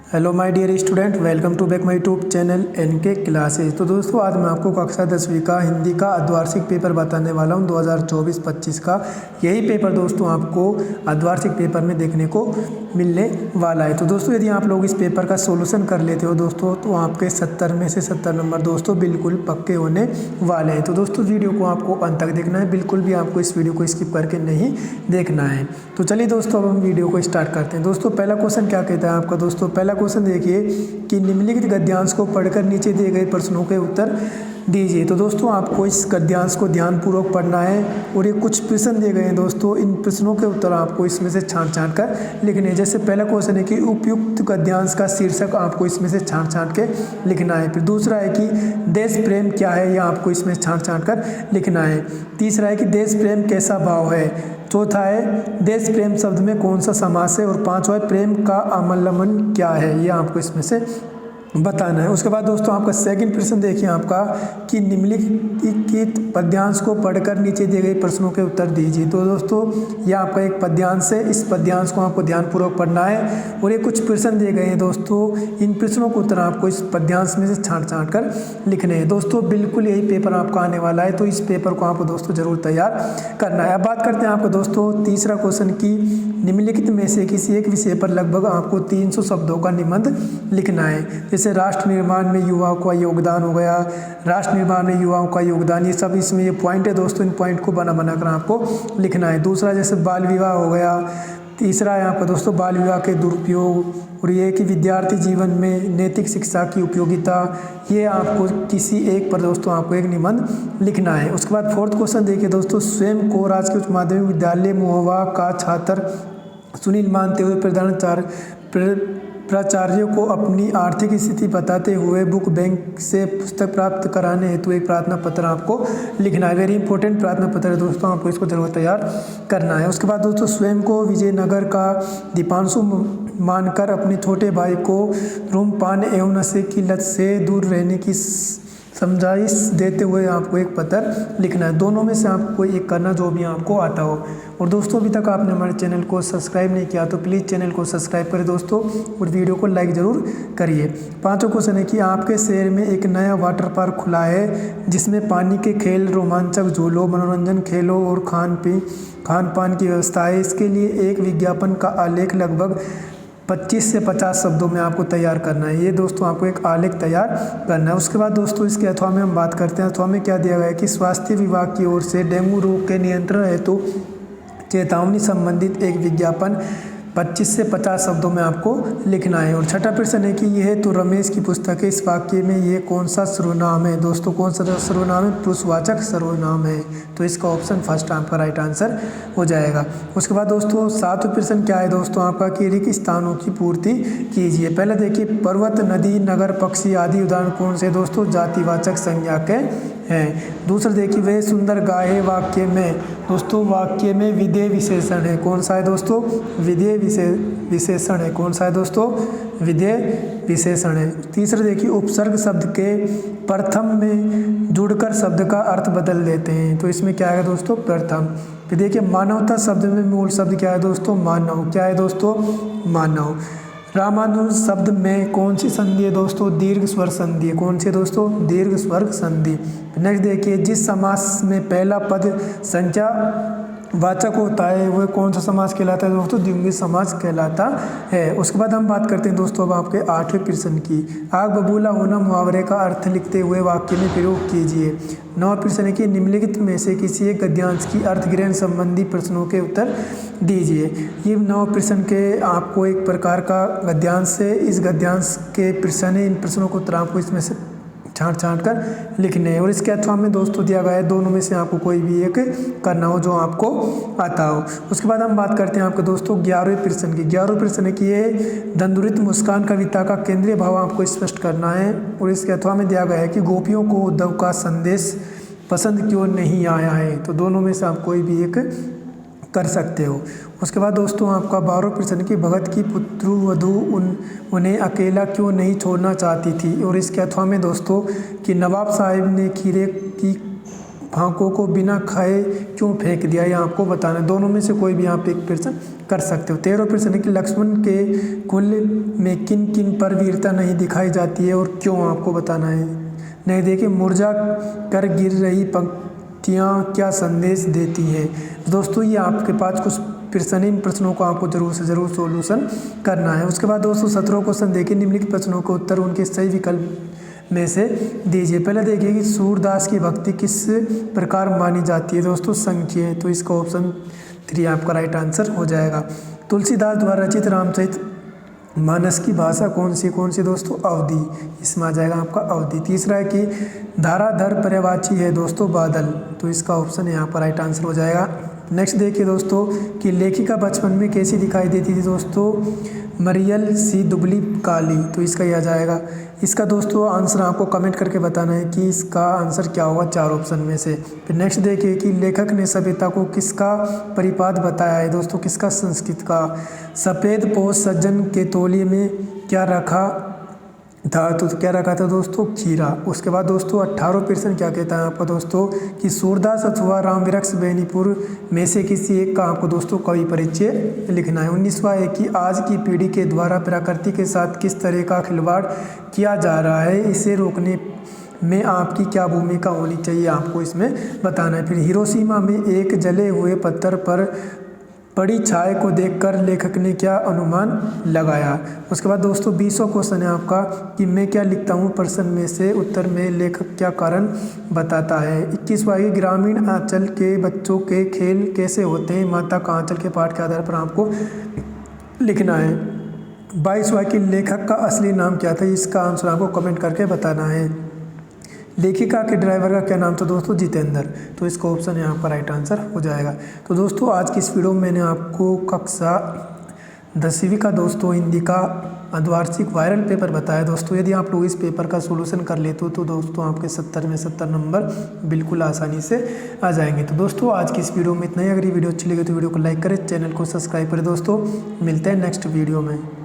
Hello my dear student, welcome to back my YouTube channel NK classes. तो दोस्तों आज मैं आपको कक्षा 10वीं का हिंदी का अर्धवार्षिक पेपर बताने वाला हूं 2024-25 का। यही पेपर दोस्तों आपको अर्धवार्षिक पेपर में देखने को मिलने वाला है। तो दोस्तों यदि आप लोग इस पेपर का सोल्यूशन कर लेते हो दोस्तों तो आपके 70 में से 70 नंबर दोस्तों बिल्कुल पक्के होने वाले हैं। तो दोस्तों वीडियो को आपको अंत तक देखना है, बिल्कुल भी आपको इस वीडियो को स्किप करके नहीं देखना है। तो चलिए दोस्तों अब हम वीडियो को स्टार्ट करते हैं। दोस्तों पहला क्वेश्चन क्या कहता है आपका, दोस्तों पहला क्वेश्चन देखिए कि निम्नलिखित गद्यांश को पढ़कर नीचे दिए गए प्रश्नों के उत्तर दीजिए। तो दोस्तों आपको इस गद्यांश को ध्यानपूर्वक पढ़ना है और ये कुछ प्रश्न दिए गए हैं दोस्तों, इन प्रश्नों के उत्तर आपको इसमें से छांट कर लिखने हैं। जैसे पहला क्वेश्चन है कि उपयुक्त गद्यांश का शीर्षक आपको इसमें से छांट के लिखना है। फिर दूसरा है कि देश प्रेम क्या है, यह आपको इसमें छांट कर लिखना है। तीसरा है कि देश प्रेम कैसा भाव है। चौथा है देश प्रेम शब्द में कौन सा समास है। और पांचवा है प्रेम का अवलंबन क्या है, यह आपको इसमें से बताना है। उसके बाद दोस्तों आपका सेकंड प्रश्न देखिए आपका कि निम्नलिखित पद्यांश को पढ़कर नीचे दिए गए प्रश्नों के उत्तर दीजिए। तो दोस्तों यह आपका एक पद्यांश है, इस पद्यांश को आपको ध्यानपूर्वक पढ़ना है और ये कुछ प्रश्न दिए गए हैं दोस्तों, इन प्रश्नों के उत्तर आपको इस पद्यांश में से छांट कर लिखने हैं। दोस्तों बिल्कुल यही पेपर आपका आने वाला है, तो इस पेपर को आपको दोस्तों जरूर तैयार करना है। अब बात करते हैं आपको दोस्तों तीसरा क्वेश्चन की निम्नलिखित में से किसी एक विषय पर लगभग आपको 300 शब्दों का निबंध लिखना है। जैसे राष्ट्र निर्माण में युवाओं का योगदान हो गया, राष्ट्र निर्माण में युवाओं का योगदान, ये सब इसमें ये पॉइंट है दोस्तों, इन पॉइंट को बना कर आपको लिखना है। दूसरा जैसे बाल विवाह हो गया। तीसरा है आपका दोस्तों बाल विवाह के दुरुपयोग, और ये कि विद्यार्थी जीवन में नैतिक शिक्षा की उपयोगिता, ये आपको किसी एक पर दोस्तों आपको एक निबंध लिखना है। उसके बाद फोर्थ क्वेश्चन देखिए दोस्तों, स्वयं को राजकीय उच्च माध्यमिक विद्यालय महोबा का छात्र सुनील मानते हुए प्राचार्य को अपनी आर्थिक स्थिति बताते हुए बुक बैंक से पुस्तक प्राप्त कराने हेतु एक प्रार्थना पत्र आपको लिखना है। वेरी इंपॉर्टेंट प्रार्थना पत्र है दोस्तों, आपको इसको जरूर तैयार करना है। उसके बाद दोस्तों स्वयं को विजयनगर का दीपांशु मानकर अपने छोटे भाई को धूम्रपान एवं नशे की लत से दूर रहने की समझाइश देते हुए आपको एक पत्र लिखना है। दोनों में से आपको एक करना जो भी आपको आता हो। और दोस्तों अभी तक आपने हमारे चैनल को सब्सक्राइब नहीं किया तो प्लीज़ चैनल को सब्सक्राइब करें दोस्तों, और वीडियो को लाइक ज़रूर करिए। पांचवा क्वेश्चन है कि आपके शहर में एक नया वाटर पार्क खुला है जिसमें पानी के खेल, रोमांचक झूलों, मनोरंजन खेलों और खान पान की व्यवस्था है। इसके लिए एक विज्ञापन का आलेख लगभग 25 से 50 शब्दों में आपको तैयार करना है। ये दोस्तों आपको एक आलेख तैयार करना है। उसके बाद दोस्तों इसके अथवा में हम बात करते हैं। अथवा में क्या दिया गया है कि स्वास्थ्य विभाग की ओर से डेंगू रोग के नियंत्रण हेतु चेतावनी संबंधित एक विज्ञापन 25 से 50 शब्दों में आपको लिखना है। और छठा प्रश्न है कि यह तो रमेश की पुस्तक है, इस वाक्य में ये कौन सा सर्वनाम है। दोस्तों कौन सा सर्वनाम है, पुरुषवाचक सर्वनाम है, तो इसका ऑप्शन फर्स्ट आपका राइट आंसर हो जाएगा। उसके बाद दोस्तों सातवां प्रश्न क्या है दोस्तों आपका कि रिक्त स्थानों की पूर्ति कीजिए। पहले देखिए पर्वत, नदी, नगर, पक्षी आदि उदाहरण कौन से दोस्तों जातिवाचक संज्ञा के हैं। दूसरा देखिए वह सुंदर गाय वाक्य में, दोस्तों वाक्य में विधेय विशेषण है, कौन सा है दोस्तों, विधेय विशेषण है, कौन सा है दोस्तों, विधेय विशेषण है। तीसरा देखिए उपसर्ग शब्द के प्रथम में जुड़कर शब्द का अर्थ बदल देते हैं, तो इसमें क्या है दोस्तों, प्रथम। फिर देखिए मानवता शब्द में मूल शब्द क्या है दोस्तों, मानव, क्या है दोस्तों, मानव। रामानुज शब्द में कौन सी संधि है दोस्तों, दीर्घ स्वर संधि है, कौन सी दोस्तों, दीर्घ स्वर संधि। नेक्स्ट देखिए जिस समास में पहला पद संख्या वाचक होता है वह कौन सा समास कहलाता है दोस्तों, द्विगुणी समास कहलाता है। उसके बाद हम बात करते हैं दोस्तों अब आपके 8वें प्रश्न की। आग बबूला होना मुहावरे का अर्थ लिखते हुए वाक्य में प्रयोग कीजिए। 9वां प्रश्न है कि निम्नलिखित में से किसी एक गद्यांश की अर्थग्रहण संबंधी प्रश्नों के उत्तर दीजिए। ये 9 प्रश्न के आपको एक प्रकार का गद्यांश है, इस गद्यांश के प्रश्न है, इन प्रश्नों को उत्तर आपको इसमें से छांट कर लिखने हैं। और इसके अथवा में दोस्तों दिया गया है, दोनों में से आपको कोई भी एक करना हो जो आपको आता हो। उसके बाद हम बात करते हैं आपके दोस्तों 11वें प्रश्न की। 11वें प्रश्न है कि ये दंडुरित मुस्कान कविता का केंद्रीय भाव आपको स्पष्ट करना है। और इसके अथवा में दिया गया है कि गोपियों को उद्धव का संदेश पसंद क्यों नहीं आया है, तो दोनों में से आप कोई भी एक कर सकते हो। उसके बाद दोस्तों आपका 12वां प्रश्न कि भगत की पुत्रवधू उन्हें अकेला क्यों नहीं छोड़ना चाहती थी। और इसके अथवा में दोस्तों कि नवाब साहब ने खीरे की फाकों को बिना खाए क्यों फेंक दिया, ये आपको बताना है। दोनों में से कोई भी आप एक प्रश्न कर सकते हो। 13वां प्रश्न है कि लक्ष्मण के कुल में किन किन पर वीरता नहीं दिखाई जाती है और क्यों, आपको बताना है। नहीं देखिए, मुरझा कर गिर रही पंक्तियाँ क्या संदेश देती है। दोस्तों ये आपके पास कुछ प्रश्न, इन प्रश्नों को आपको जरूर से जरूर सॉल्यूशन करना है। उसके बाद दोस्तों 17वां क्वेश्चन देखिए, निम्नलिखित प्रश्नों के उत्तर उनके सही विकल्प में से दीजिए। पहले देखिए कि सूरदास की भक्ति किस प्रकार मानी जाती है। दोस्तों संख्य, तो इसका ऑप्शन 3 आपका राइट आंसर हो जाएगा। तुलसीदास द्वारा रचित रामचरित मानस की भाषा कौन सी दोस्तों, अवधी, इसमें आ जाएगा आपका अवधी। तीसरा है कि धाराधर पर्यायवाची है दोस्तों, बादल, तो इसका ऑप्शन यहाँ पर राइट आंसर हो जाएगा। नेक्स्ट देखिए दोस्तों कि लेखिका बचपन में कैसी दिखाई देती थी दोस्तों, मरियल सी दुबली काली, तो इसका यह आ जाएगा। इसका दोस्तों आंसर आपको कमेंट करके बताना है कि इसका आंसर क्या होगा 4 ऑप्शन में से। फिर नेक्स्ट देखिए कि लेखक ने सभ्यता को किसका परिपाद बताया है दोस्तों, किसका, संस्कृत का। सफ़ेद पोश सज्जन के तौलिए में क्या रखा था, तो क्या रखा था दोस्तों, खीरा। उसके बाद दोस्तों 18वां प्रश्न क्या कहता है आपका दोस्तों कि सूरदास अथवा रामवृक्ष बेनीपुर में से किसी एक का आपको दोस्तों कवि परिचय लिखना है। 19वां है कि आज की पीढ़ी के द्वारा प्रकृति के साथ किस तरह का खिलवाड़ किया जा रहा है, इसे रोकने में आपकी क्या भूमिका होनी चाहिए, आपको इसमें बताना है। फिर हिरोशिमा में एक जले हुए पत्थर पर पड़ी छाया को देखकर लेखक ने क्या अनुमान लगाया। उसके बाद दोस्तों 20वां क्वेश्चन है आपका कि मैं क्या लिखता हूँ, प्रश्न में से उत्तर में लेखक क्या कारण बताता है। 21वां है ग्रामीण आंचल के बच्चों के खेल कैसे होते हैं, माता का आंचल के पाठ के आधार पर आपको लिखना है। 22वां कि लेखक का असली नाम क्या था, इसका आंसर आपको कमेंट करके बताना है। लेखिका के ड्राइवर का क्या नाम था दोस्तों, जितेंद्र, तो इसका ऑप्शन यहाँ पर राइट आंसर हो जाएगा। तो दोस्तों आज की इस वीडियो में मैंने आपको कक्षा 10वीं का दोस्तों हिंदी का अर्धवार्षिक वायरल पेपर बताया दोस्तों। यदि आप लोग इस पेपर का सोल्यूशन कर लेते हो तो दोस्तों आपके 70 में 70 नंबर बिल्कुल आसानी से आ जाएंगे। तो दोस्तों आज की इस वीडियो में इतना ही। अगर ये वीडियो अच्छी लगी तो वीडियो को लाइक करें, चैनल को सब्सक्राइब करें दोस्तों। मिलते हैं नेक्स्ट वीडियो में।